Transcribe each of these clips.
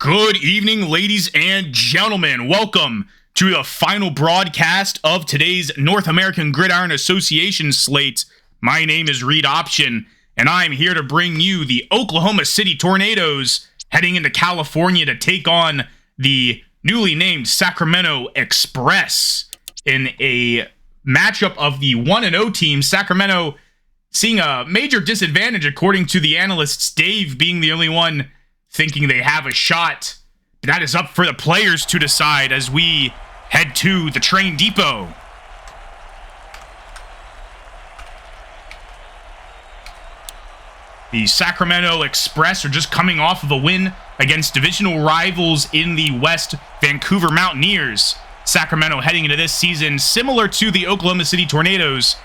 Good evening, ladies and gentlemen. Welcome to the final broadcast of today's North American Gridiron Association slate. My name is Reed Option, and I'm here to bring you the Oklahoma City Tornadoes heading into California to take on the newly named Sacramento Express in a matchup of the 1-0 team. Sacramento seeing a major disadvantage according to the analysts, Dave being the only one thinking they have a shot. That is up for the players to decide as we head to the train depot. The Sacramento Express are just coming off of a win against divisional rivals in the West, Vancouver Mountaineers. Sacramento heading into this season similar to the Oklahoma City Tornadoes,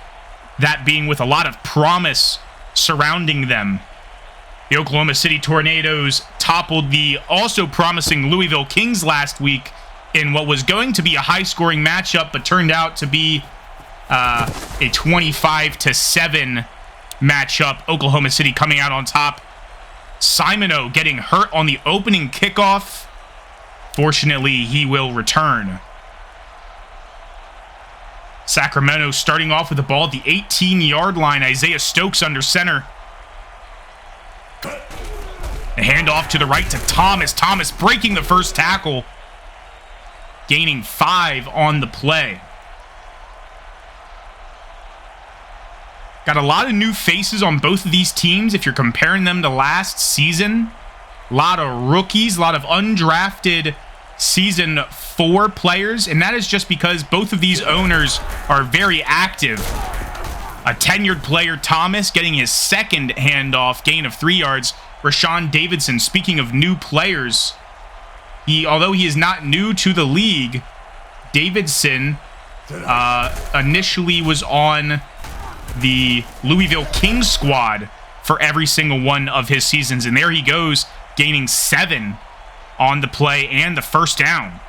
that being with a lot of promise surrounding them. The Oklahoma City Tornadoes toppled the also promising Louisville Kings last week in what was going to be a high-scoring matchup, but turned out to be a 25-7 matchup. Oklahoma City coming out on top. Simoneau getting hurt on the opening kickoff. Fortunately, he will return. Sacramento starting off with the ball at the 18-yard line. Isaiah Stokes under center. A handoff to the right to Thomas. Thomas breaking the first tackle. Gaining 5 on the play. Got a lot of new faces on both of these teams if you're comparing them to last season. A lot of rookies, a lot of undrafted Season 4 players, and that is just because both of these owners are very active. A tenured player, Thomas, getting his second handoff, gain of 3 yards. Rashawn Davidson, speaking of new players, although he is not new to the league, Davidson initially was on the Louisville Kings squad for every single one of his seasons, and there he goes, gaining 7 on the play and the first down.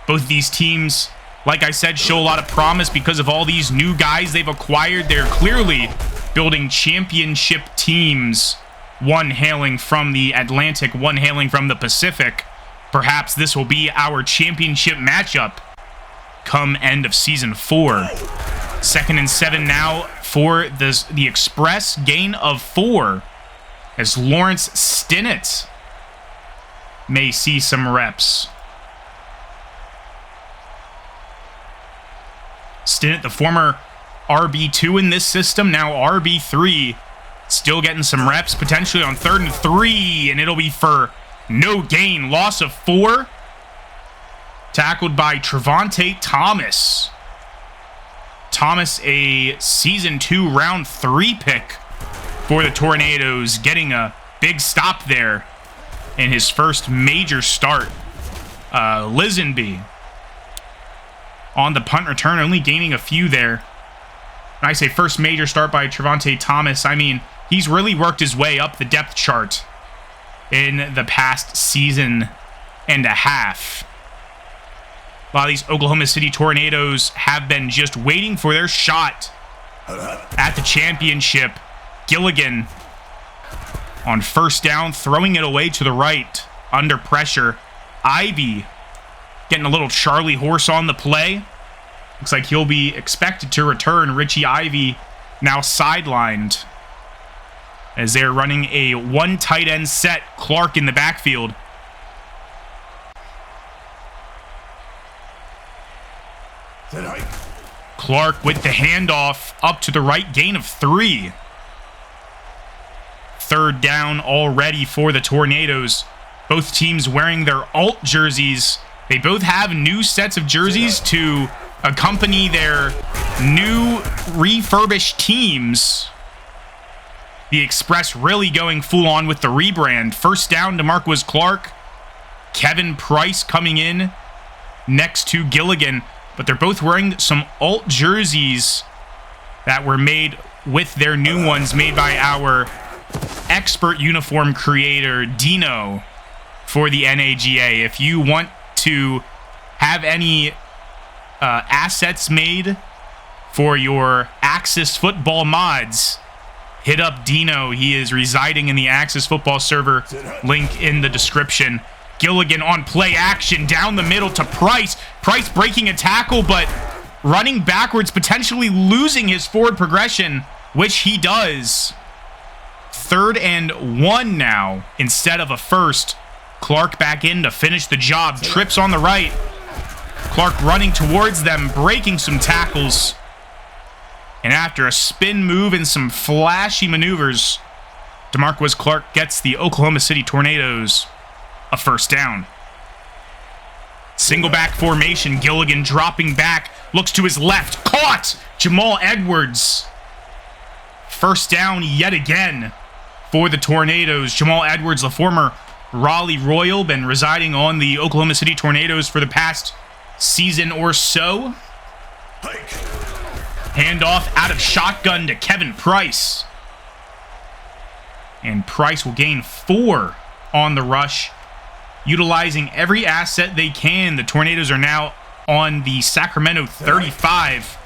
Both of these teams, like I said, show a lot of promise because of all these new guys they've acquired. They're clearly building championship teams, one hailing from the Atlantic, one hailing from the Pacific. Perhaps this will be our championship matchup come end of Season 4. 2nd and 7 now for the Express, gain of 4 as Lawrence Stinnett may see some reps. Stinnett, the former RB2 in this system, now RB3, still getting some reps, potentially on 3rd and 3, and it'll be for no gain. Loss of 4. Tackled by Trevante Thomas. Thomas, a Season 2 Round 3 pick for the Tornadoes, getting a big stop there in his first major start. Lisenby on the punt return, only gaining a few there. When I say first major start by Trevante Thomas, I mean he's really worked his way up the depth chart in the past season and a half. A lot of these Oklahoma City Tornadoes have been just waiting for their shot at the championship. Gilligan on first down, throwing it away to the right, under pressure. Ivy getting a little Charlie horse on the play. Looks like he'll be expected to return. Richie Ivy now sidelined as they're running a one tight end set. Clark in the backfield. Clark with the handoff up to the right, gain of 3. 3rd down already for the Tornadoes. Both teams wearing their alt jerseys. They both have new sets of jerseys to accompany their new refurbished teams. The Express really going full on with the rebrand. First down to Marquez Clark. Kevin Price coming in next to Gilligan. But they're both wearing some alt jerseys that were made with their new ones made by our expert uniform creator, Dino, for the NAGA. If you want to have any assets made for your Axis football mods, Hit up Dino. He is residing in the Axis Football server. Link in the description. Gilligan on play action down the middle to Price. Price breaking a tackle, but running backwards, potentially losing his forward progression, which he does. 3rd and 1 now instead of a first. Clark back in to finish the job. Trips on the right. Clark running towards them, breaking some tackles. And after a spin move and some flashy maneuvers, DeMarquez Clark gets the Oklahoma City Tornadoes a first down. Single back formation. Gilligan dropping back. Looks to his left. Caught! Jamal Edwards. First down yet again for the Tornadoes. Jamal Edwards, the former Raleigh Royal, been residing on the Oklahoma City Tornadoes for the past season or so. Handoff out of shotgun to Kevin Price. And Price will gain 4 on the rush. Utilizing every asset they can, the Tornadoes are now on the Sacramento 35.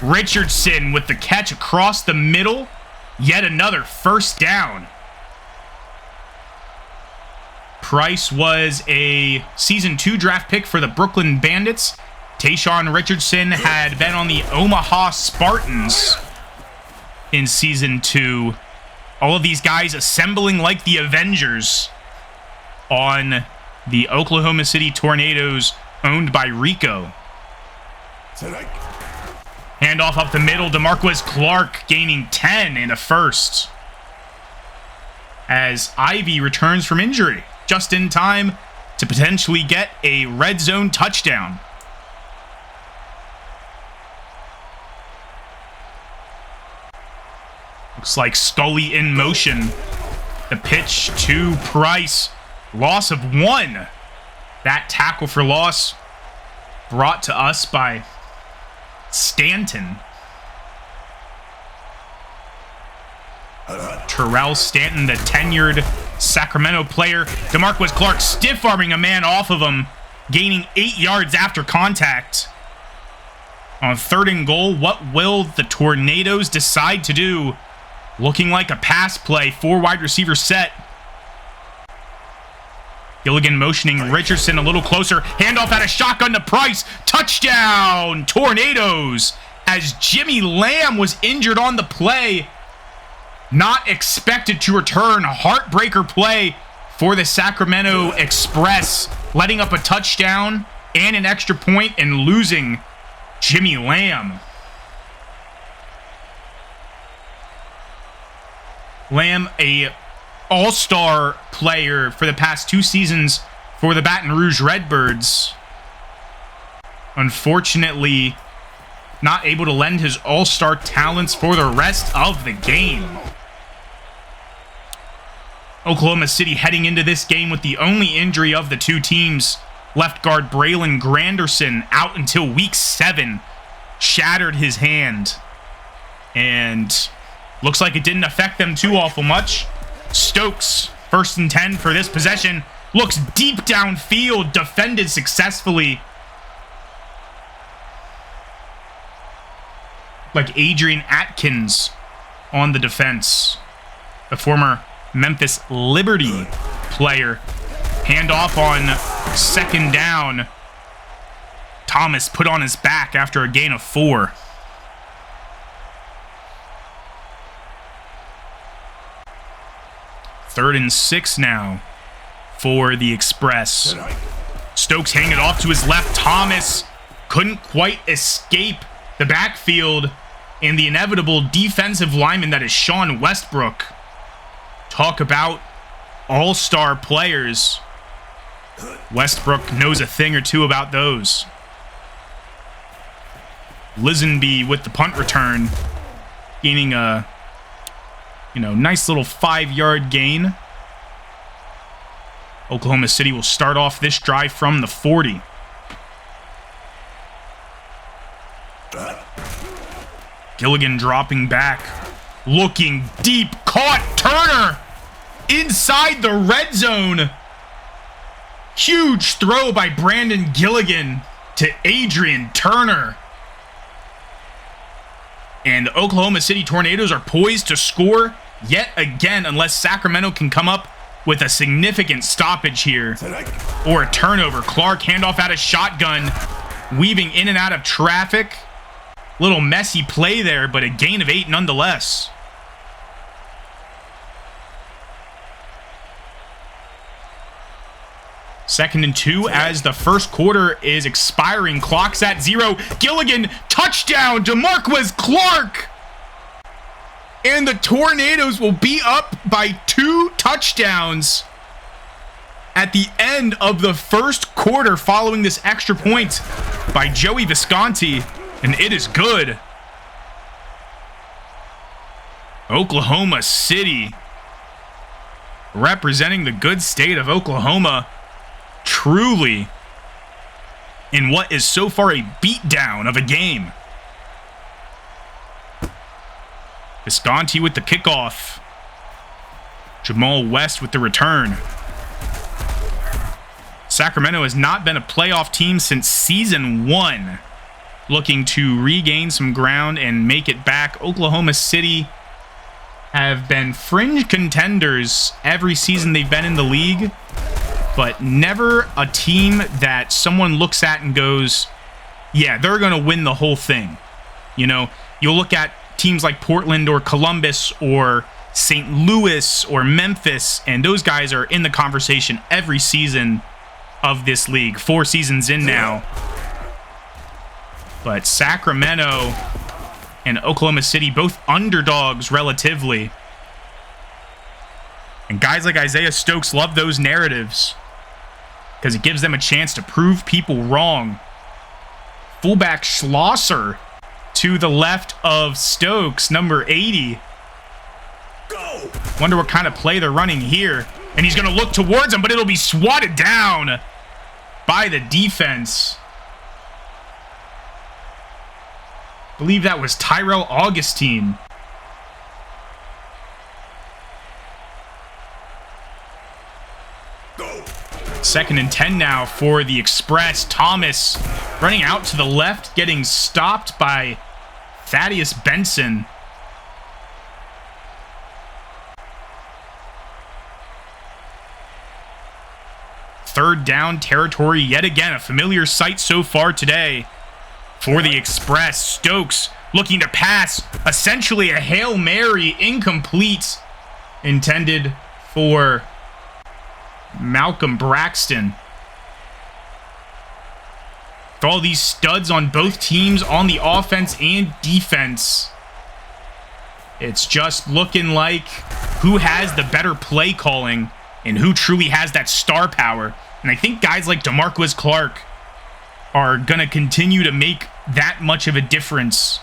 Richardson with the catch across the middle. Yet another first down. Price was a Season 2 draft pick for the Brooklyn Bandits. Tayshaun Richardson had been on the Omaha Spartans in Season 2. All of these guys assembling like the Avengers on the Oklahoma City Tornadoes, owned by Rico. Handoff up the middle. DeMarquez Clark gaining 10 and a first. As Ivy returns from injury, just in time to potentially get a red zone touchdown. Looks like Scully in motion. The pitch to Price. Loss of 1. That tackle for loss brought to us by Stanton. Terrell Stanton, the tenured Sacramento player. DeMarquez Clark stiff-arming a man off of him, gaining 8 yards after contact. On 3rd and goal, what will the Tornadoes decide to do? Looking like a pass play, 4 wide receiver set. Gilligan motioning Richardson a little closer. Handoff out of shotgun to Price. Touchdown, Tornadoes, as Jimmy Lamb was injured on the play. Not expected to return. Heartbreaker play for the Sacramento Express, letting up a touchdown and an extra point and losing Jimmy Lamb. Lamb, a all-star player for the past 2 seasons for the Baton Rouge Redbirds. Unfortunately, not able to lend his all-star talents for the rest of the game. Oklahoma City heading into this game with the only injury of the 2 teams. Left guard Braylon Granderson out until week 7. Shattered his hand. And looks like it didn't affect them too awful much. Stokes, 1st and 10 for this possession. Looks deep downfield, defended successfully. Like Adrian Atkins on the defense. The former Memphis Liberty player. Handoff on 2nd down. Thomas put on his back after a gain of 4. Third and 6 now for the Express. Stokes hanging it off to his left. Thomas couldn't quite escape the backfield and the inevitable defensive lineman that is Sean Westbrook. Talk about all-star players. Westbrook knows a thing or two about those. Lisenby with the punt return, gaining a nice little 5-yard gain. Oklahoma City will start off this drive from the 40. Gilligan dropping back, looking deep, caught Turner inside the red zone. Huge throw by Brandon Gilligan to Adrian Turner. And the Oklahoma City Tornadoes are poised to score yet again unless Sacramento can come up with a significant stoppage here or a turnover. Clark, handoff out of shotgun, weaving in and out of traffic. Little messy play there, but a gain of 8 nonetheless. Second and 2 as the first quarter is expiring. Clock's at 0. Gilligan, touchdown to DeMarquez Clark. And the Tornadoes will be up by 2 touchdowns at the end of the first quarter following this extra point by Joey Visconti. And it is good. Oklahoma City representing the good state of Oklahoma. Truly in what is so far a beatdown of a game. Visconti with the kickoff. Jamal West with the return. Sacramento has not been a playoff team since season 1. Looking to regain some ground and make it back. Oklahoma City have been fringe contenders every season they've been in the league, but never a team that someone looks at and goes, yeah, they're going to win the whole thing. You know, you'll look at teams like Portland or Columbus or St. Louis or Memphis, and those guys are in the conversation every season of this league. 4 seasons in now. But Sacramento and Oklahoma City, both underdogs relatively. And guys like Isaiah Stokes love those narratives because it gives them a chance to prove people wrong. Fullback Schlosser to the left of Stokes, number 80. Go! Wonder what kind of play they're running here. And he's going to look towards him, but it'll be swatted down by the defense. I believe that was Tyrell Augustine. Go. Second and 10 now for the Express. Thomas running out to the left, getting stopped by Thaddeus Benson. Third down territory yet again. A familiar sight so far today for the Express. Stokes looking to pass. Essentially a Hail Mary, incomplete. Intended for Malcolm Braxton. With all these studs on both teams on the offense and defense, it's just looking like who has the better play calling and who truly has that star power. And I think guys like DeMarquez Clark are going to continue to make that much of a difference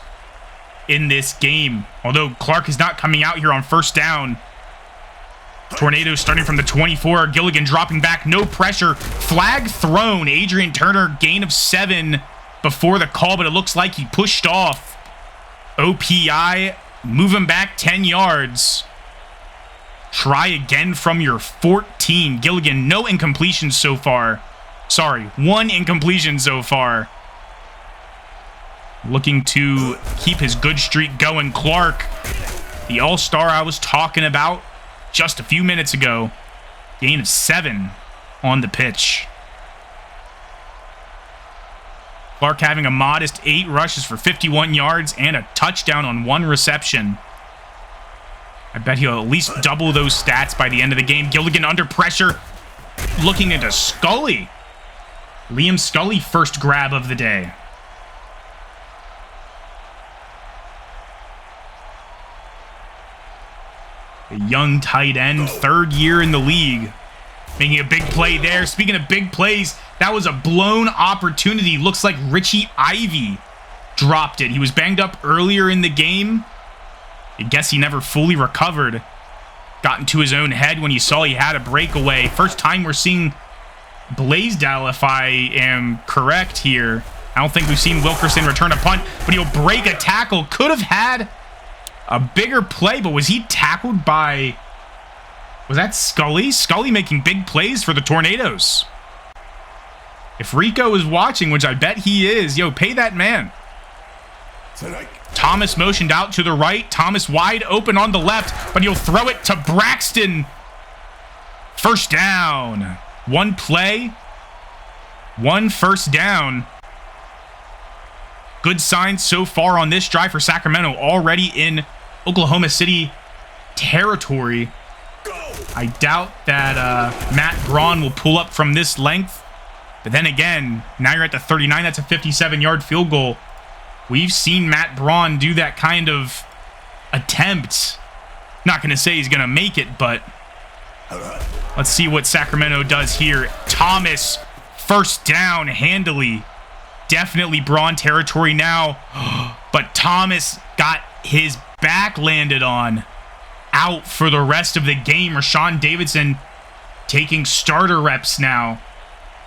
in this game. Although Clark is not coming out here on first down. Tornadoes starting from the 24. Gilligan dropping back. No pressure. Flag thrown. Adrian Turner, gain of 7 before the call, but it looks like he pushed off. OPI, move him back 10 yards. Try again from your 14. Gilligan, no incompletions so far. Sorry, 1 incompletion so far. Looking to keep his good streak going. Clark, the all-star I was talking about just a few minutes ago. Gain of 7 on the pitch. Clark having a modest 8 rushes for 51 yards and a touchdown on 1 reception. I bet he'll at least double those stats by the end of the game. Gilligan under pressure, looking into Scully. Liam Scully, first grab of the day. A young tight end, 3rd year in the league. Making a big play there. Speaking of big plays, that was a blown opportunity. Looks like Richie Ivy dropped it. He was banged up earlier in the game. I guess he never fully recovered. Got into his own head when he saw he had a breakaway. First time we're seeing Blaisdell, if I am correct here. I don't think we've seen Wilkerson return a punt, but he'll break a tackle. Could have had a bigger play, but was he tackled by... Was that Scully? Scully making big plays for the Tornadoes. If Rico is watching, which I bet he is, yo, pay that man. Thomas motioned out to the right. Thomas wide open on the left, but he'll throw it to Braxton. First down. One play, one first down. Good signs so far on this drive for Sacramento, already in Oklahoma City territory. I doubt that Matt Braun will pull up from this length. But then again, now you're at the 39. That's a 57-yard field goal. We've seen Matt Braun do that kind of attempt. Not going to say he's going to make it, but let's see what Sacramento does here. Thomas, first down handily. Definitely Braun territory now. But Thomas got his back landed on. Out for the rest of the game. Rashawn Davidson taking starter reps now.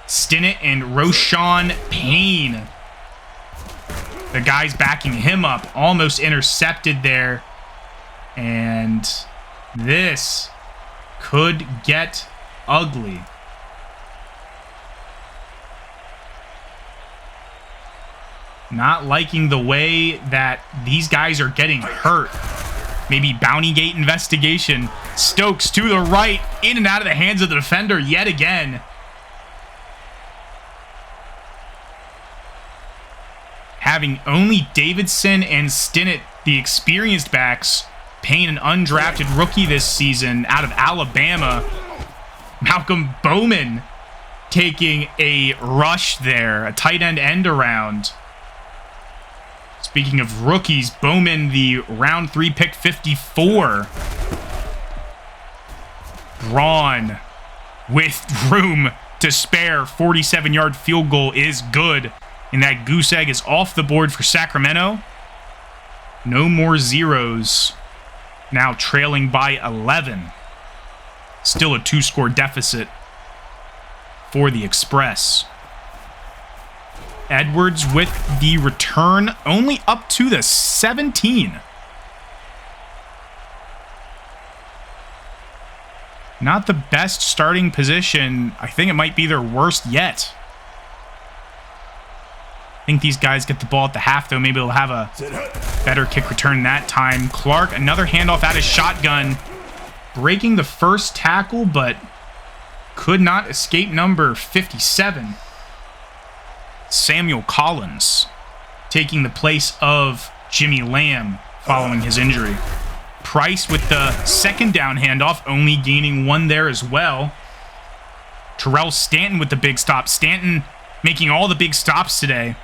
Stinnett and Roshan Payne. The guys backing him up. Almost intercepted there. And this could get ugly. Not liking the way that these guys are getting hurt. Maybe Bounty Gate investigation. Stokes to the right, in and out of the hands of the defender yet again. Having only Davidson and Stinnett, the experienced backs, Payne, an undrafted rookie this season out of Alabama. Malcolm Bowman taking a rush there, a tight end around. Speaking of rookies, Bowman, the round 3 pick 54. Braun with room to spare. 47-yard field goal is good. And that goose egg is off the board for Sacramento. No more zeros. Now trailing by 11. Still a 2-score deficit for the Express. Edwards with the return, only up to the 17. Not the best starting position. I think it might be their worst yet. I think these guys get the ball at the half, though. Maybe they'll have a better kick return that time. Clark, another handoff out of shotgun. Breaking the first tackle, but could not escape number 57. Samuel Collins taking the place of Jimmy Lamb following his injury. Price with the second down handoff, only gaining one there as well. Terrell Stanton with the big stop. Stanton making all the big stops today.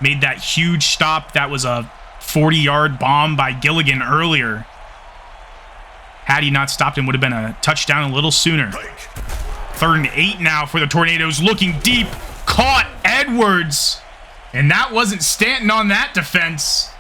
Made that huge stop. That was a 40-yard bomb by Gilligan earlier. Had he not stopped him, would have been a touchdown a little sooner. 3rd and 8 now for the Tornadoes. Looking deep. Caught Edwards. And that wasn't Stanton on that defense.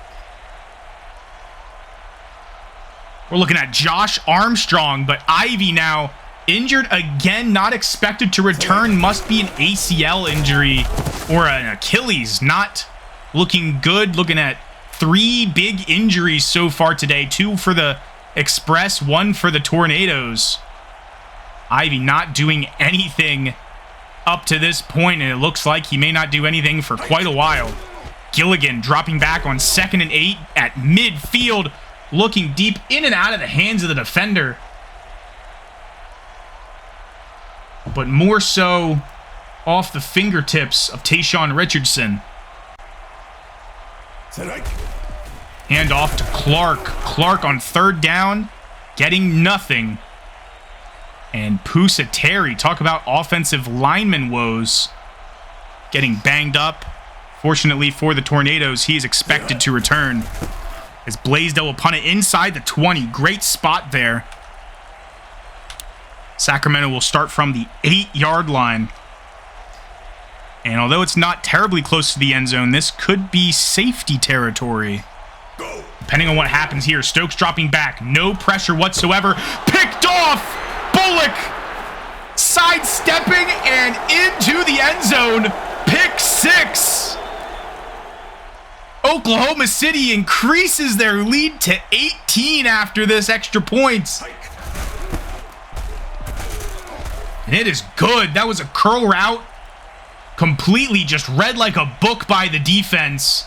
We're looking at Josh Armstrong, but Ivy now injured again. Not expected to return. Must be an ACL injury or an Achilles. Not looking good. Looking at 3 big injuries so far today. 2 for the Express, 1 for the Tornadoes. Ivy not doing anything up to this point, and it looks like he may not do anything for quite a while. Gilligan dropping back on 2nd and 8 at midfield, looking deep in and out of the hands of the defender. But more so off the fingertips of Tayshaun Richardson. Hand off to Clark. Clark on 3rd down, getting nothing. And Pusa Terry, talk about offensive lineman woes, getting banged up. Fortunately for the Tornadoes, he is expected to return. As Blaisdell will punt it inside the 20. Great spot there. Sacramento will start from the 8-yard line. And although it's not terribly close to the end zone, this could be safety territory. Depending on what happens here. Stokes dropping back. No pressure whatsoever. Picked off! Bullock sidestepping and into the end zone. Pick 6. Oklahoma City increases their lead to 18 after this extra point. And it is good. That was a curl route. Completely just read like a book by the defense.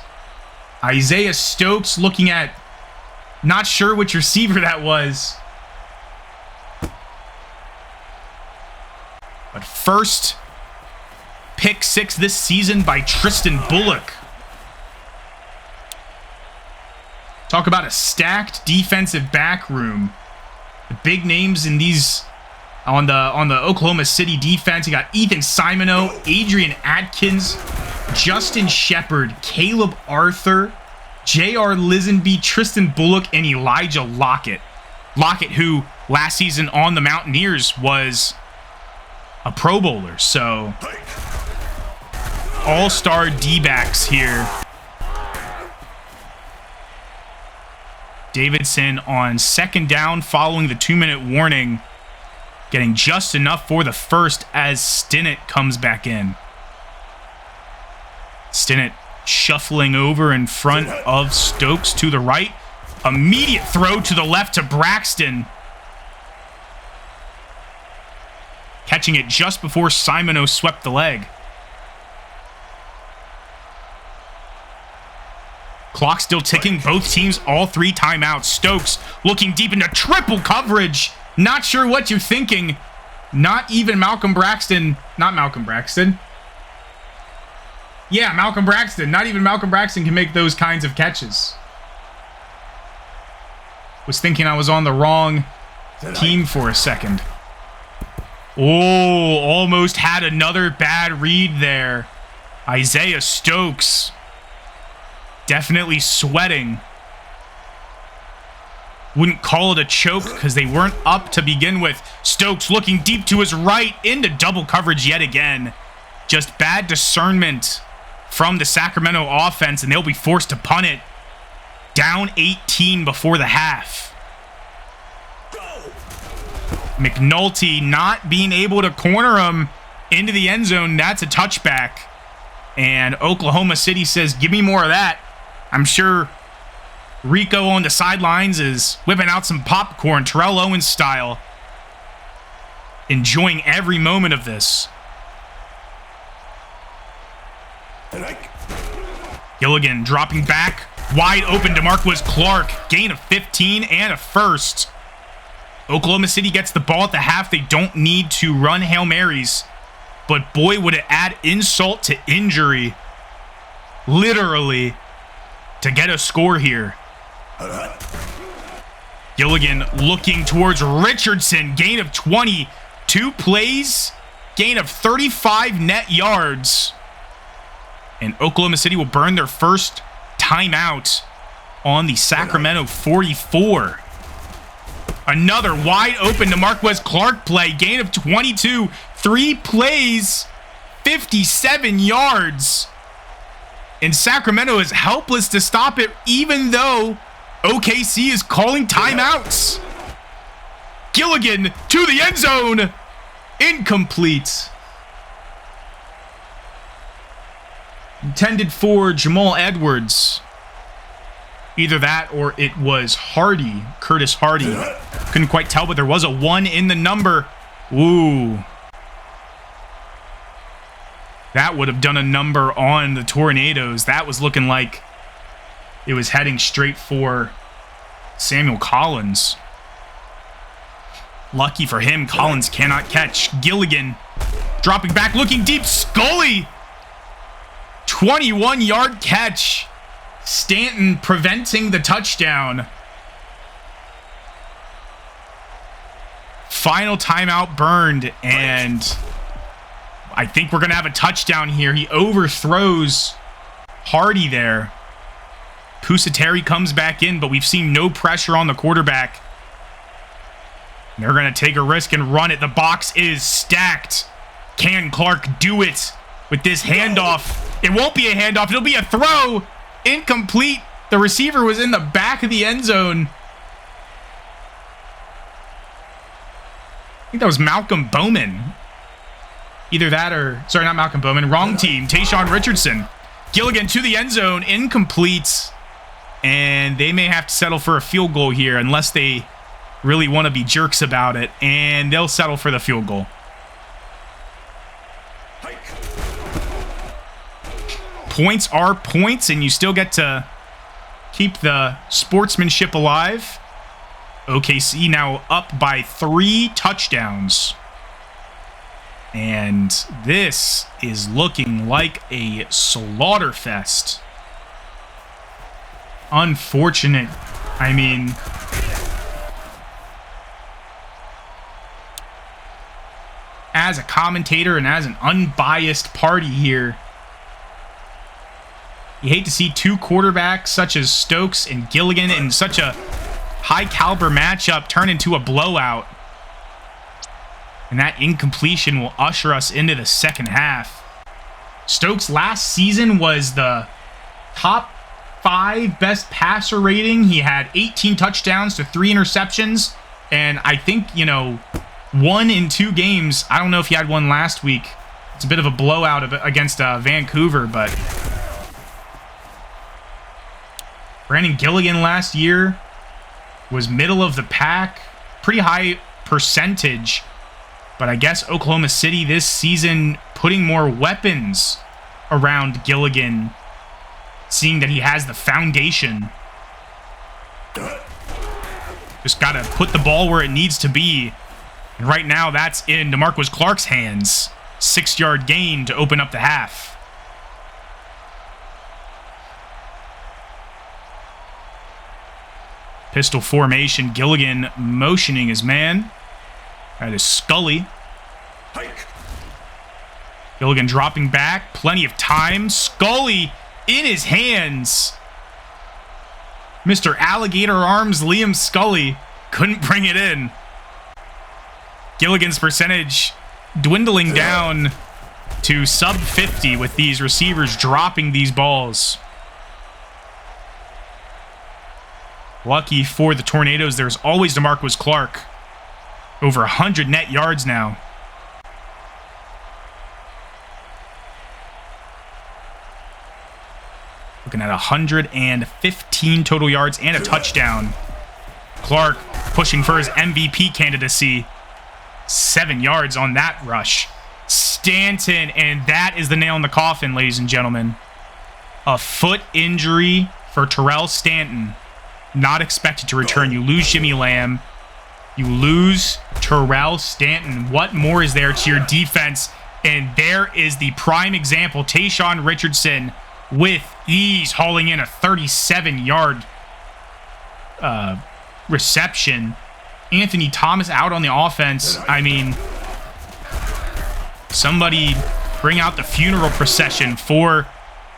Isaiah Stokes looking at, not sure which receiver that was. But first pick 6 this season by Tristan Bullock. Talk about a stacked defensive back room. The big names in these on the Oklahoma City defense. You got Ethan Simoneau, Adrian Atkins, Justin Shepard, Caleb Arthur, J.R. Lisenby, Tristan Bullock, and Elijah Lockett. Lockett, who last season on the Mountaineers was a Pro Bowler. So all-star D-backs here. Davidson on second down following the 2-minute warning, getting just enough for the first as Stinnett comes back in. Stinnett shuffling over in front of Stokes to the right. Immediate throw to the left to Braxton. Catching it just before Simoneau swept the leg. Clock still ticking. Both teams, all 3 timeouts. Stokes looking deep into triple coverage. Not sure what you're thinking. Not even Malcolm Braxton. Not Malcolm Braxton. Yeah, Malcolm Braxton. Not even Malcolm Braxton can make those kinds of catches. Was thinking I was on the wrong team for a second. Oh, almost had another bad read there. Isaiah Stokes. Definitely sweating. Wouldn't call it a choke because they weren't up to begin with. Stokes looking deep to his right into double coverage yet again. Just bad discernment from the Sacramento offense, and they'll be forced to punt it. Down 18 before the half. McNulty not being able to corner him into the end zone. That's a touchback. And Oklahoma City says, give me more of that. I'm sure Rico on the sidelines is whipping out some popcorn, Terrell Owens style. Enjoying every moment of this. Gilligan dropping back. Wide open to Marquez Clark. Gain of 15 and a first. Oklahoma City gets the ball at the half. They don't need to run Hail Marys. But boy, would it add insult to injury. Literally. To get a score here. Gilligan looking towards Richardson. Gain of 20. 2 plays. Gain of 35 net yards. And Oklahoma City will burn their first timeout on the Sacramento 44. Another wide open to Marquez Clark play. Gain of 22. 3 plays. 57 yards. And Sacramento is helpless to stop it, even though OKC is calling timeouts. Gilligan to the end zone. Incomplete. Intended for Jamal Edwards. Either that or it was Hardy, Curtis Hardy. Couldn't quite tell, but there was a 1 in the number. Ooh. That would have done a number on the Tornadoes. That was looking like it was heading straight for Samuel Collins. Lucky for him, Collins cannot catch. Gilligan dropping back, looking deep. Scully. 21-yard catch. Stanton preventing the touchdown. Final timeout burned, and I think we're going to have a touchdown here. He overthrows Hardy there. Pusateri comes back in, but we've seen no pressure on the quarterback. They're going to take a risk and run it. The box is stacked. Can Clark do it with this handoff? It won't be a handoff. It'll be a throw. Incomplete. The receiver was in the back of the end zone. I think that was Malcolm Bowman. Either that or... Sorry, not Malcolm Bowman. Wrong team. Tayshaun Richardson. Gilligan to the end zone. Incomplete. And they may have to settle for a field goal here unless they really want to be jerks about it. And they'll settle for the field goal. Points are points, and you still get to keep the sportsmanship alive. OKC now up by 3 touchdowns. And this is looking like a slaughterfest. Unfortunate. I mean, as a commentator and as an unbiased party here, you hate to see 2 quarterbacks such as Stokes and Gilligan in such a high-caliber matchup turn into a blowout. And that incompletion will usher us into the second half. Stokes last season was the top 5 best passer rating. He had 18 touchdowns to 3 interceptions. And I think, 1 in 2 games. I don't know if he had one last week. It's a bit of a blowout against Vancouver, but Brandon Gilligan last year was middle of the pack. Pretty high percentage. But I guess Oklahoma City this season putting more weapons around Gilligan, seeing that he has the foundation. Just got to put the ball where it needs to be. And right now, that's in DeMarcus Clark's hands. 6-yard gain to open up the half. Pistol formation. Gilligan motioning his man. That is Scully. Gilligan dropping back. Plenty of time. Scully in his hands. Mr. Alligator Arms Liam Scully couldn't bring it in. Gilligan's percentage dwindling down to sub 50 with these receivers dropping these balls. Lucky for the Tornadoes, there's always DeMarcus Clark. Over 100 net yards now. Looking at 115 total yards and a touchdown. Clark pushing for his MVP candidacy. 7 yards on that rush. Stanton, and that is the nail in the coffin, ladies and gentlemen. A foot injury for Terrell Stanton. Not expected to return. You lose Jimmy Lamb. You lose Terrell Stanton. What more is there to your defense? And there is the prime example. Tayshaun Richardson with ease hauling in a 37-yard reception. Anthony Thomas out on the offense. I mean, somebody bring out the funeral procession for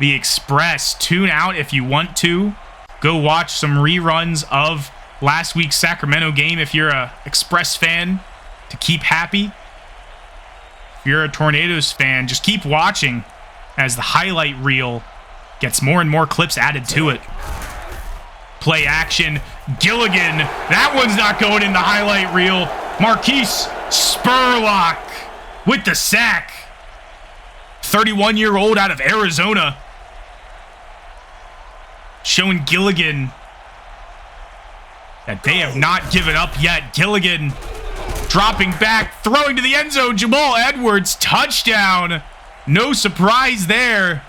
the Express. Tune out if you want to. Go watch some reruns of last week's Sacramento game if you're a Express fan to keep happy. If you're a Tornadoes fan, just keep watching as the highlight reel gets more and more clips added to it. Play action. Gilligan. That one's not going in the highlight reel. Marquise Spurlock with the sack. 31-year-old out of Arizona. Showing Gilligan that they have not given up yet. Gilligan dropping back, throwing to the end zone. Jamal Edwards, touchdown. No surprise there.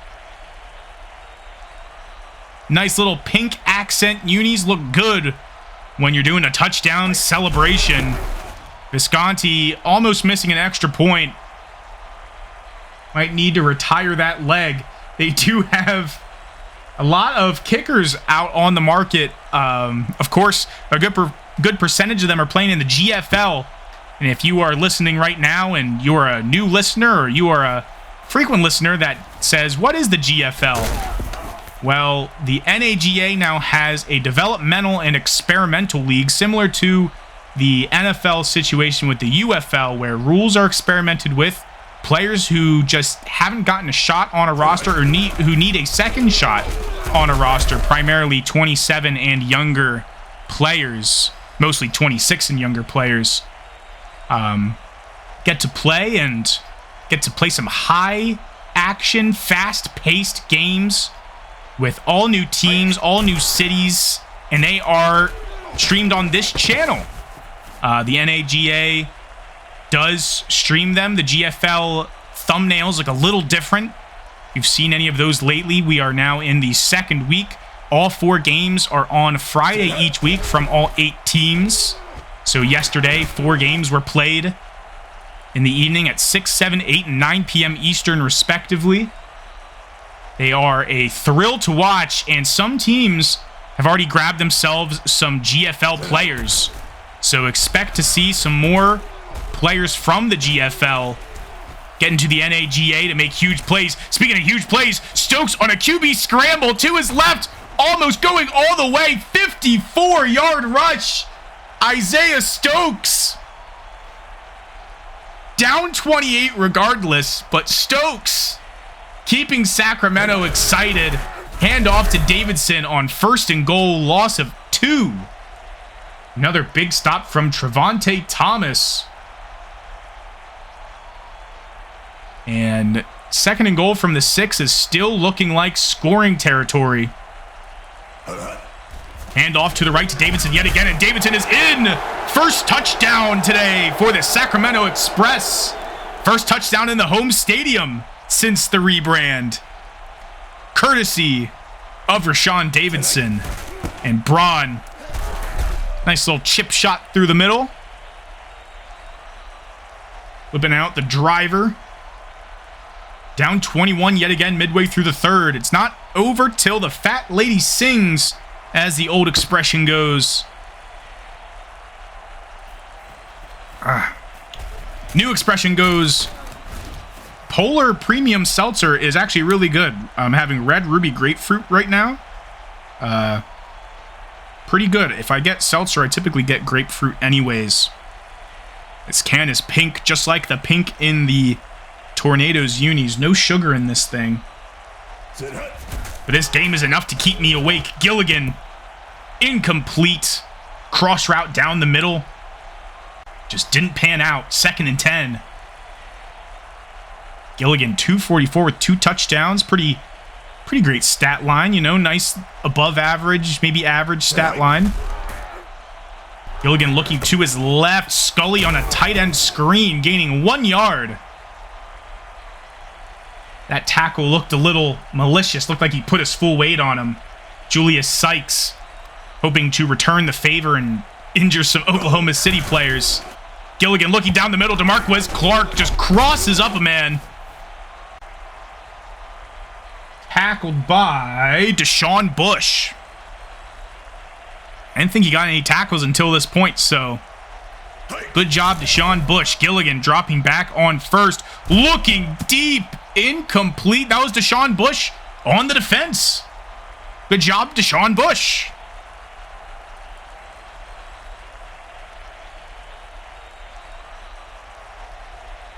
Nice little pink accent unis look good when you're doing a touchdown celebration. Visconti almost missing an extra point. Might need to retire that leg. They do have a lot of kickers out on the market. Of course, a good percentage of them are playing in the GFL. And if you are listening right now and you're a new listener or you are a frequent listener that says, what is the GFL? Well, the NAGA now has a developmental and experimental league similar to the NFL situation with the UFL, where rules are experimented with. Players who just haven't gotten a shot on a roster or who need a second shot on a roster, primarily 27 and younger players, mostly 26 and younger players, get to play and get to play some high action, fast-paced games with all new teams, all new cities, and they are streamed on this channel. The NAGA does stream them. The GFL thumbnails look a little different. If you've seen any of those lately, we are now in the second week. All 4 games are on Friday each week from all 8 teams. So yesterday, 4 games were played in the evening at 6, 7, 8, and 9 p.m. Eastern, respectively. They are a thrill to watch, and some teams have already grabbed themselves some GFL players. So expect to see some more players from the GFL get into the NAGA to make huge plays. Speaking of huge plays, Stokes on a QB scramble to his left, almost going all the way, 54-yard rush. Isaiah Stokes. Down 28 regardless, but Stokes keeping Sacramento excited. Handoff to Davidson on 1st and goal, loss of 2. Another big stop from Trevante Thomas. And 2nd and goal from the 6 is still looking like scoring territory. Handoff to the right to Davidson yet again, and Davidson is in. First touchdown today for the Sacramento Express. First touchdown in the home stadium since the rebrand. Courtesy of Rashawn Davidson. And Braun. Nice little chip shot through the middle. Whipping out the driver. Down 21 yet again midway through the 3rd. It's not over till the fat lady sings, as the old expression goes. New expression goes, Polar Premium Seltzer is actually really good. I'm having Red Ruby Grapefruit right now. Pretty good. If I get seltzer, I typically get grapefruit anyways. This can is pink, just like the pink in the Tornadoes unis. No sugar in this thing. But this game is enough to keep me awake. Gilligan, incomplete. Cross route down the middle. Just didn't pan out. 2nd and 10. Gilligan, 244 with 2 touchdowns. Pretty great stat line, you know. Nice above average, maybe average stat line. Gilligan looking to his left. Scully on a tight end screen, gaining 1 yard. That tackle looked a little malicious. Looked like he put his full weight on him. Julius Sykes hoping to return the favor and injure some Oklahoma City players. Gilligan looking down the middle. DeMarquez Clark just crosses up a man. Tackled by Deshaun Bush. I didn't think he got any tackles until this point, so good job, Deshaun Bush. Gilligan dropping back on 1st. Looking deep. Incomplete. That was Deshaun Bush on the defense. Good job, Deshaun Bush.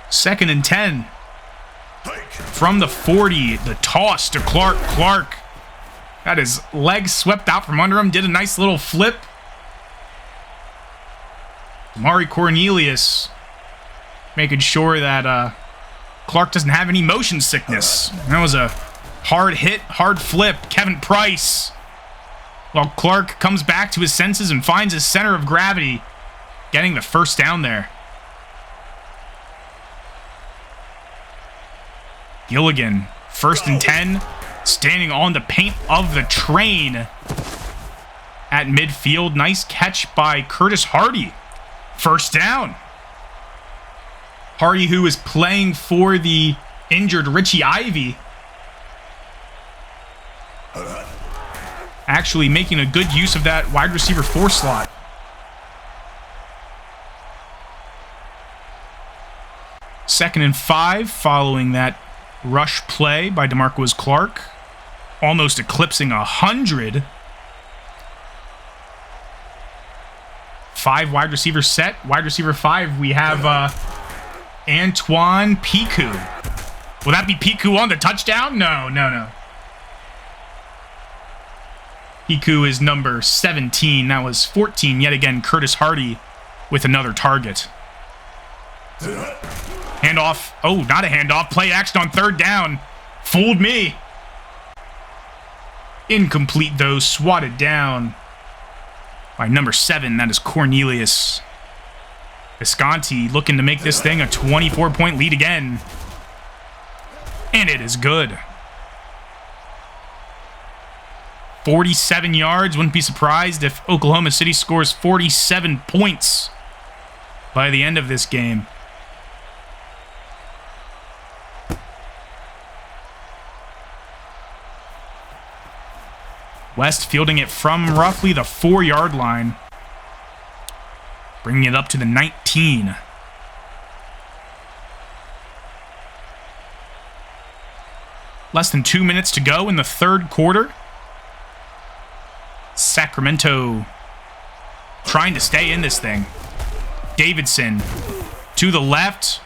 Second and 10. From the 40, the toss to Clark. Clark got his legs swept out from under him. Did a nice little flip. Mari Cornelius making sure that Clark doesn't have any motion sickness. That was a hard hit, hard flip. Kevin Price. While Clark comes back to his senses and finds his center of gravity, getting the first down there. Gilligan, 1st and 10, standing on the paint of the train at midfield. Nice catch by Curtis Hardy. First down. Hardy, who is playing for the injured Richie Ivy, actually making a good use of that wide receiver 4 slot. Second and 5 following that rush play by DeMarquez Clark. Almost eclipsing 100. 5 wide receiver set. Wide receiver 5, we have Antoine Piku. Will that be Piku on the touchdown? No. Piku is number 17. That was 14. Yet again, Curtis Hardy with another target. Handoff. Oh, not a handoff. Play action on 3rd down. Fooled me. Incomplete, though. Swatted down by number 7. That is Cornelius. Visconti looking to make this thing a 24-point lead again. And it is good. 47 yards. Wouldn't be surprised if Oklahoma City scores 47 points by the end of this game. West fielding it from roughly the 4-yard line. Bringing it up to the 19. Less than 2 minutes to go in the third quarter. Sacramento trying to stay in this thing. Davidson to the left.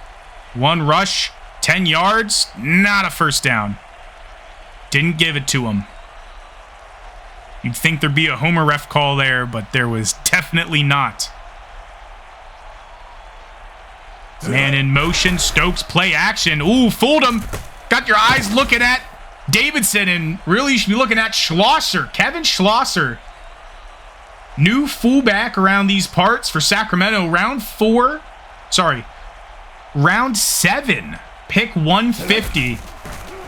One rush, 10 yards, not a first down. Didn't give it to him. You'd think there'd be a homer ref call there, but there was definitely not. Man in motion, Stokes play action. Ooh, fooled him. Got your eyes looking at Davidson, and really you should be looking at Schlosser, Kevin Schlosser. New fullback around these parts for Sacramento. Round 7, pick 150.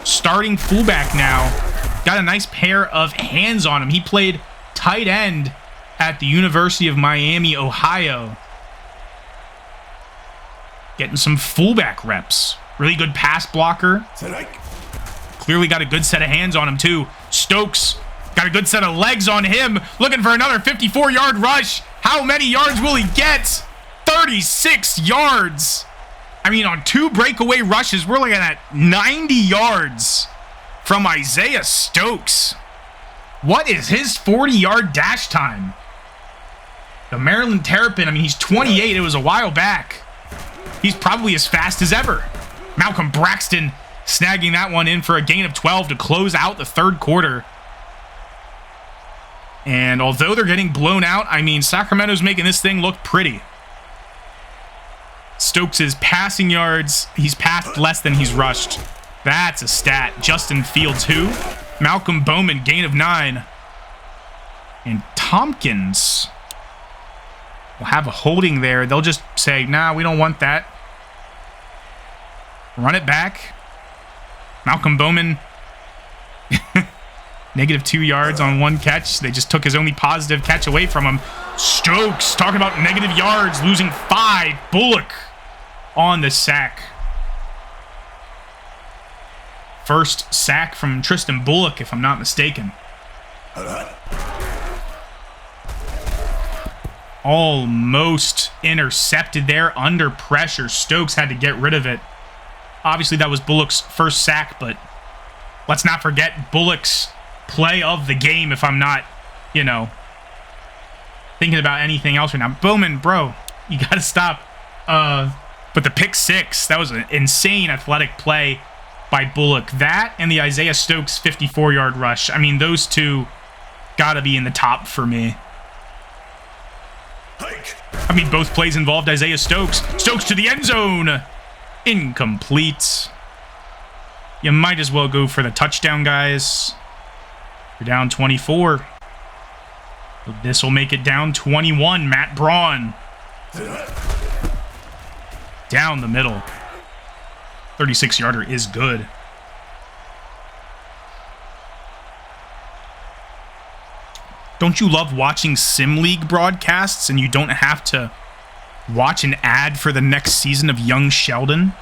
Starting fullback now. Got a nice pair of hands on him. He played tight end at the University of Miami, Ohio. Getting some fullback reps. Really good pass blocker. Clearly got a good set of hands on him, too. Stokes got a good set of legs on him. Looking for another 54-yard rush. How many yards will he get? 36 yards. I mean, on 2 breakaway rushes, we're looking at 90 yards from Isaiah Stokes. What is his 40-yard dash time? The Maryland Terrapin, I mean, he's 28. It was a while back. He's probably as fast as ever. Malcolm Braxton snagging that one in for a gain of 12 to close out the third quarter. And although they're getting blown out, I mean, Sacramento's making this thing look pretty. Stokes' passing yards, he's passed less than he's rushed. That's a stat. Justin Fields, who? Malcolm Bowman, gain of 9. And Tompkins will have a holding there. They'll just say, nah, we don't want that. Run it back. Malcolm Bowman, negative 2 yards on 1 catch. They just took his only positive catch away from him. Stokes, talking about negative yards, losing 5. Bullock on the sack. First sack from Tristan Bullock, if I'm not mistaken. Almost intercepted there under pressure. Stokes had to get rid of it. Obviously, that was Bullock's first sack, but let's not forget Bullock's play of the game if I'm not, thinking about anything else right now. Bowman, bro, you got to stop. But the pick 6, that was an insane athletic play by Bullock. That and the Isaiah Stokes 54-yard rush. I mean, those two got to be in the top for me. I mean, both plays involved Isaiah Stokes. Stokes to the end zone. Incomplete. You might as well go for the touchdown, guys. You're down 24. This will make it down 21. Matt Braun. Down the middle. 36-yarder is good. Don't you love watching Sim League broadcasts and you don't have to watch an ad for the next season of Young Sheldon?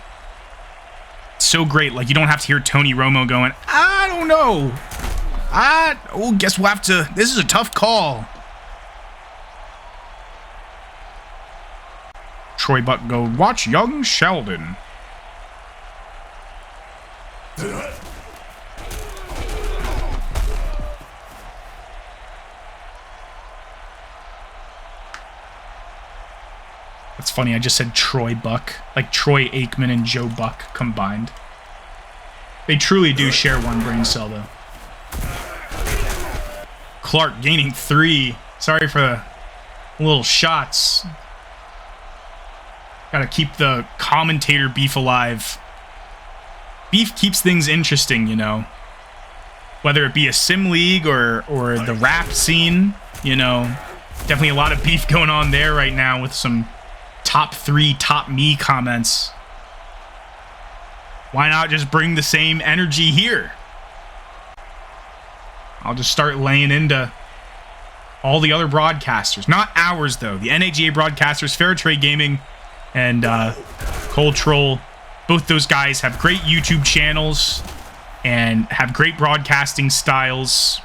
It's so great. Like, you don't have to hear Tony Romo going, I don't know. Guess we'll have to. This is a tough call. Troy Buck go, watch Young Sheldon. That's funny, I just said Troy Buck. Like Troy Aikman and Joe Buck combined. They truly do share one brain cell, though. Clark gaining 3. Sorry for the little shots. Gotta keep the commentator beef alive. Beef keeps things interesting, Whether it be a sim league or the rap scene, Definitely a lot of beef going on there right now with some top 3, top me comments. Why not just bring the same energy here? I'll just start laying into all the other broadcasters. Not ours, though. The NAGA broadcasters, Fair Trade Gaming, and Cultural. Both those guys have great YouTube channels and have great broadcasting styles.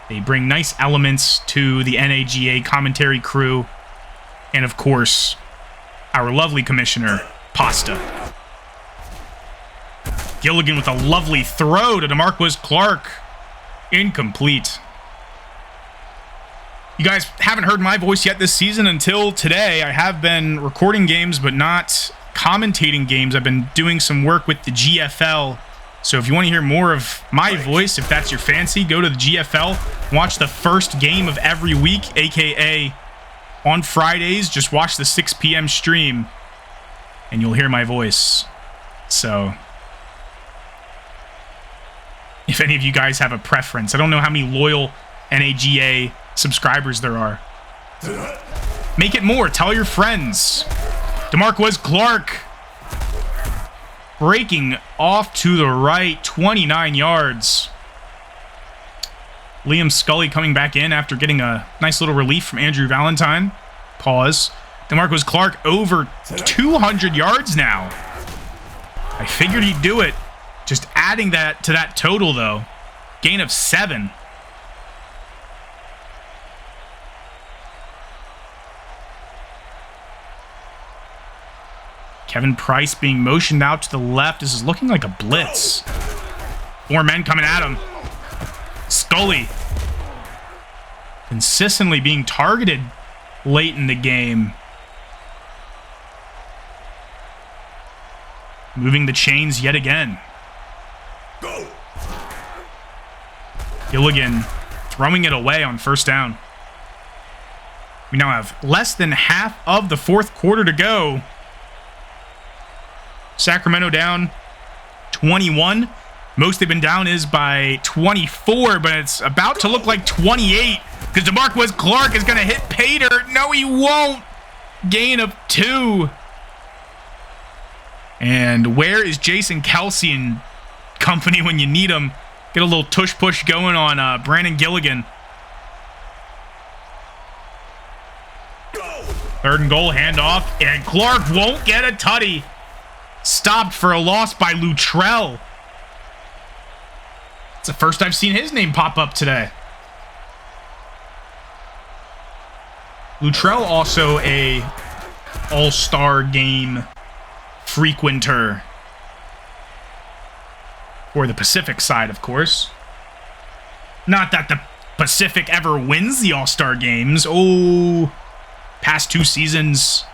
They bring nice elements to the NAGA commentary crew. And, of course, our lovely commissioner, Pasta. Gilligan with a lovely throw to DeMarquis Clark. Incomplete. You guys haven't heard my voice yet this season until today. I have been recording games, but not commentating games. I've been doing some work with the GFL. So if you want to hear more of my voice, if that's your fancy, go to the GFL. Watch the first game of every week, a.k.a. on Fridays. Just watch the 6 p.m. stream, and you'll hear my voice. So if any of you guys have a preference. I don't know how many loyal NAGA subscribers there are. Make it more. Tell your friends. DeMarquis Clark breaking off to the right, 29 yards. Liam Scully coming back in after getting a nice little relief from Andrew Valentine. Pause. DeMarquis Clark over 200 yards now. I figured he'd do it. Just adding that to that total, though. Gain of 7. Kevin Price being motioned out to the left. This is looking like a blitz. 4 men coming at him. Scully consistently being targeted late in the game. Moving the chains yet again. Go. Gilligan throwing it away on first down. We now have less than half of the fourth quarter to go. Sacramento down 21. Most they've been down is by 24, but it's about to look like 28 because DeMarquis Clark is going to hit Pater. No, he won't. Gain of 2. And where is Jason Kelsey and company when you need them? Get a little tush-push going on Brandon Gilligan. 3rd and goal, handoff, and Clark won't get a tutty. Stopped for a loss by Luttrell. It's the first I've seen his name pop up today. Luttrell also a all-star game frequenter for the Pacific side, of course. Not that the Pacific ever wins the all-star games. Oh, past 2 seasons,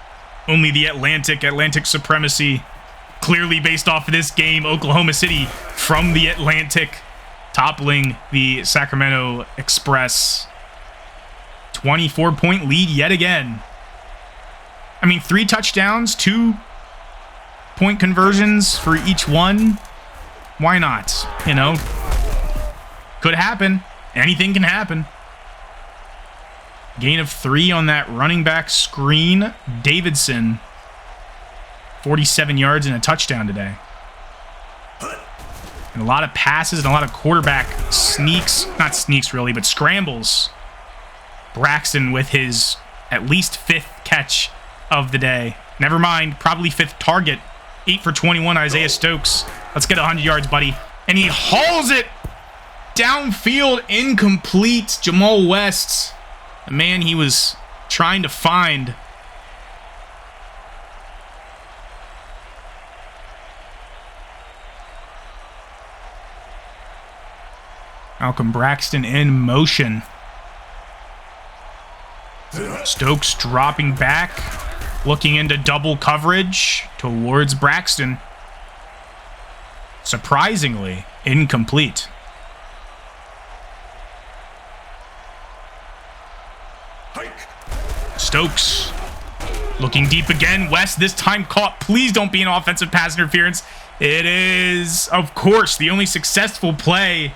only the Atlantic supremacy. Clearly based off of this game, Oklahoma City from the Atlantic toppling the Sacramento Express. 24-point lead yet again. I mean, 3 touchdowns, 2-point conversions for each one. Why not? You know, could happen. Anything can happen. Gain of 3 on that running back screen. Davidson, 47 yards and a touchdown today. And a lot of passes and a lot of quarterback sneaks. Not sneaks, really, but scrambles. Braxton with his at least 5th catch of the day. Never mind, probably 5th target. 8 for 21, Isaiah Stokes. Let's get 100 yards, buddy. And he hauls it downfield, incomplete. Jamal West, the man he was trying to find. Malcolm Braxton in motion. Stokes dropping back, looking into double coverage towards Braxton. Surprisingly, incomplete. Stokes looking deep again. West this time caught. Please don't be an offensive pass interference. It is, of course, the only successful play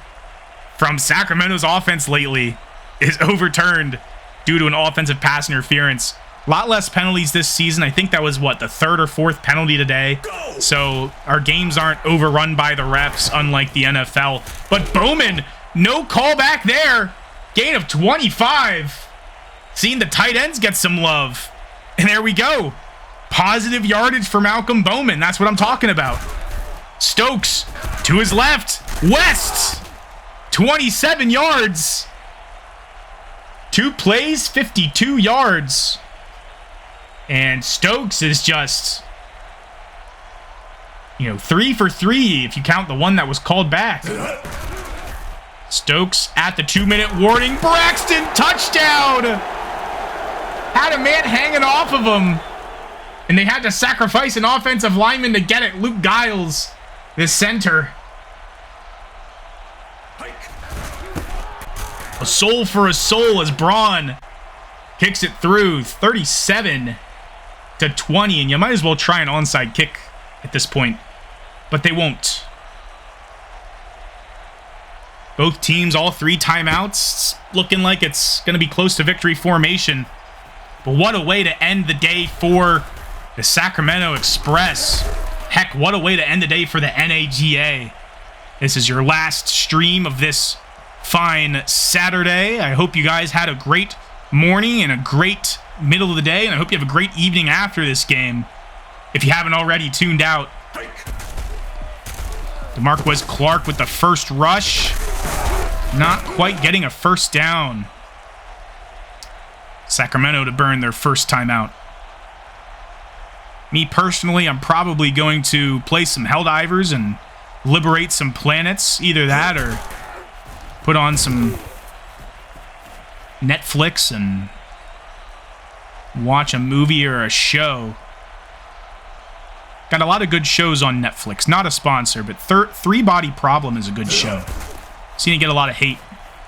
from Sacramento's offense lately is overturned due to an offensive pass interference. A lot less penalties this season. I think that was, what, the 3rd or 4th penalty today. So our games aren't overrun by the refs, unlike the NFL. But Bowman No callback there. Gain of 25. Seeing the tight ends get some love. And there we go. Positive yardage for Malcolm Bowman. That's what I'm talking about. Stokes to his left. West. 27 yards. 2 plays, 52 yards. And Stokes is just, 3 for 3 if you count the one that was called back. Stokes at the 2-minute warning. Braxton, touchdown! Had a man hanging off of him. And they had to sacrifice an offensive lineman to get it. Luke Giles, the center. A soul for a soul as Braun kicks it through 37-20. And you might as well try an onside kick at this point. But they won't. Both teams, all 3 timeouts, looking like it's going to be close to victory formation. But what a way to end the day for the Sacramento Express. Heck, what a way to end the day for the NAGA. This is your last stream of this fine Saturday. I hope you guys had a great morning and a great middle of the day, and I hope you have a great evening after this game. If you haven't already tuned out. DeMarquez Clark with the first rush. Not quite getting a first down. Sacramento to burn their first timeout. Me personally, I'm probably going to play some Helldivers and liberate some planets. Either that or put on some Netflix and watch a movie or a show. Got a lot of good shows on Netflix. Not a sponsor, but Three Body Problem is a good show. Seen it get a lot of hate,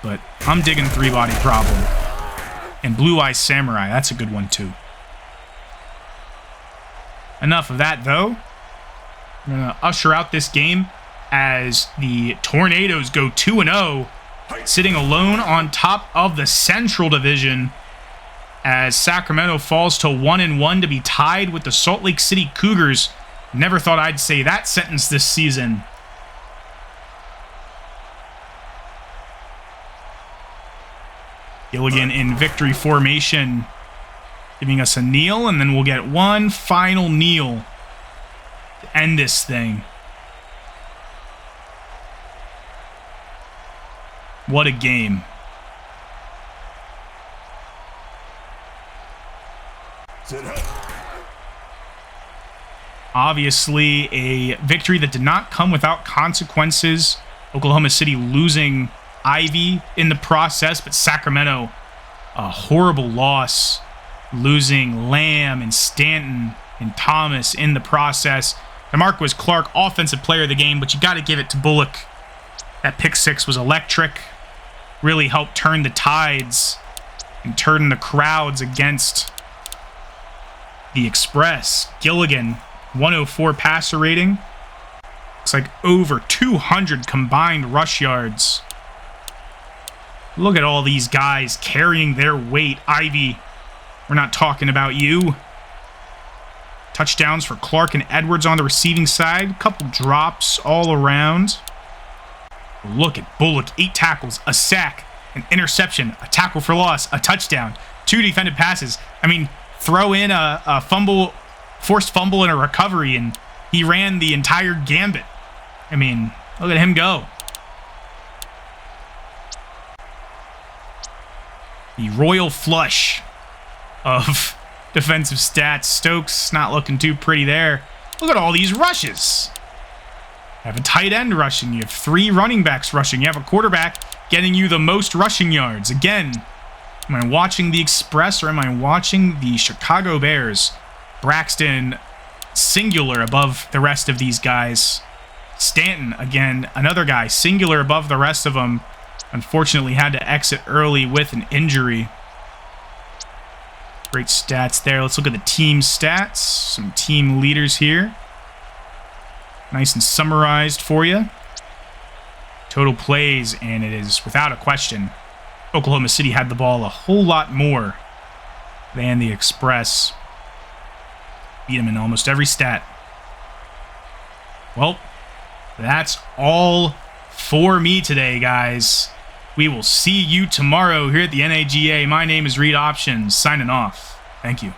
but I'm digging Three Body Problem. And Blue Eye Samurai, that's a good one too. Enough of that though. I'm going to usher out this game as the Tornadoes go 2-0, sitting alone on top of the Central Division as Sacramento falls to 1-1 to be tied with the Salt Lake City Cougars. Never thought I'd say that sentence this season. Gilligan in victory formation, giving us a kneel, and then we'll get one final kneel to end this thing. What a game. Obviously, a victory that did not come without consequences. Oklahoma City losing Ivy in the process, but Sacramento, a horrible loss, losing Lamb and Stanton and Thomas in the process. DeMarquez Clark, offensive player of the game, but you got to give it to Bullock. That pick six was electric. Really helped turn the tides and turn the crowds against the Express. Gilligan, 104 passer rating. Looks like over 200 combined rush yards. Look at all these guys carrying their weight. Ivy, we're not talking about you. Touchdowns for Clark and Edwards on the receiving side. Couple drops all around. Look at Bullock. 8 tackles, a sack, an interception, a tackle for loss, a touchdown, 2 defended passes. I mean, throw in a fumble, forced fumble and a recovery, and he ran the entire gambit. I mean, look at him go. The royal flush of defensive stats. Stokes not looking too pretty there. Look at all these rushes. You have a tight end rushing. You have 3 running backs rushing. You have a quarterback getting you the most rushing yards. Again, am I watching the Express or am I watching the Chicago Bears? Braxton, singular above the rest of these guys. Stanton, again, another guy, singular above the rest of them. Unfortunately, had to exit early with an injury. Great stats there. Let's look at the team stats. Some team leaders here. Nice and summarized for you. Total plays, and it is without a question, Oklahoma City had the ball a whole lot more than the Express. Beat them in almost every stat. Well, that's all for me today, guys. We will see you tomorrow here at the NAGA. My name is Reed Options, signing off. Thank you.